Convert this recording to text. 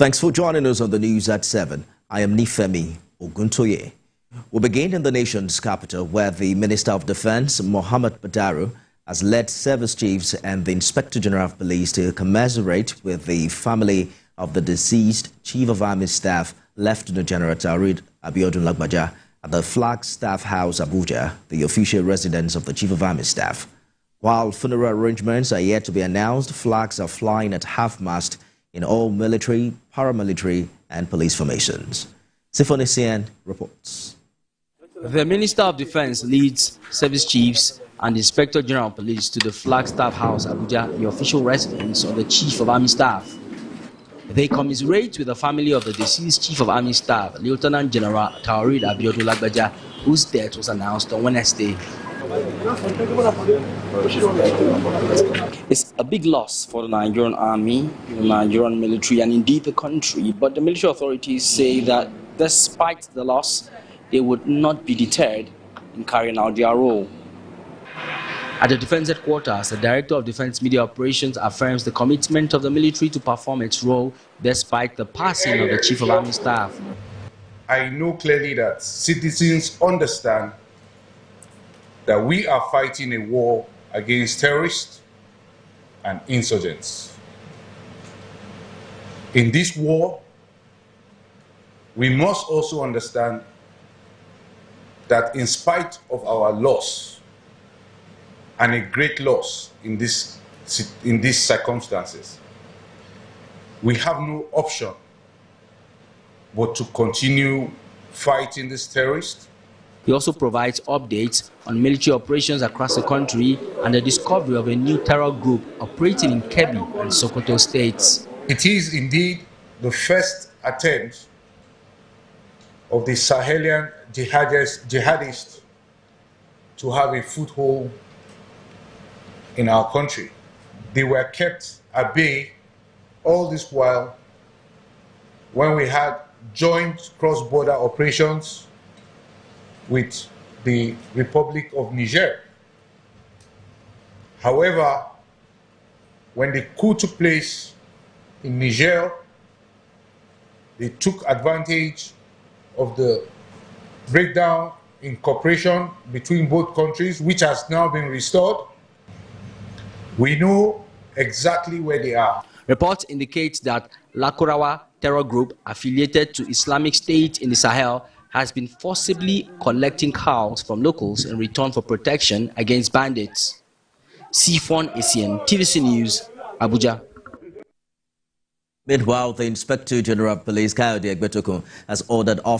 Thanks for joining us on the news at 7. I am Nifemi Oguntoye. We begin in the nation's capital, where the Minister of Defense, Mohammed Badaru, has led service chiefs and the Inspector General of Police to commiserate with the family of the deceased Chief of Army Staff, Lieutenant General Taoreed Abiodun Lagbaja, at the Flagstaff House, Abuja, the official residence of the Chief of Army Staff. While funeral arrangements are yet to be announced, flags are flying at half-mast in all military, paramilitary, and police formations. Symphony CN reports. The Minister of Defense leads service chiefs and Inspector General of Police to the Flagstaff House, Abuja, the official residence of the Chief of Army Staff. They commiserate with the family of the deceased Chief of Army Staff, Lieutenant General Taoreed Abiodun Lagbaja, whose death was announced on Wednesday. It's a big loss for the Nigerian army, the Nigerian military, and indeed the country. But the military authorities say that despite the loss, they would not be deterred in carrying out their role. At the Defense Headquarters, the Director of Defense Media Operations affirms the commitment of the military to perform its role despite the passing of the Chief of Army Staff. I know clearly that citizens understand that we are fighting a war against terrorists and insurgents. In this war, we must also understand that in spite of our loss, and a great loss in these circumstances, we have no option but to continue fighting these terrorists. He also provides updates on military operations across the country and the discovery of a new terror group operating in Kebbi and Sokoto states. It is indeed the first attempt of the Sahelian jihadists to have a foothold in our country. They were kept at bay all this while when we had joint cross-border operations with the Republic of Niger. However, when the coup took place in Niger, they took advantage of the breakdown in cooperation between both countries, which has now been restored. We know exactly where they are. Reports indicate that Lakurawa terror group affiliated to Islamic State in the Sahel has been forcibly collecting cows from locals in return for protection against bandits. Sifon Essien, TVC News, Abuja. Meanwhile, the Inspector General of Police, Kayode Egbetokun, has ordered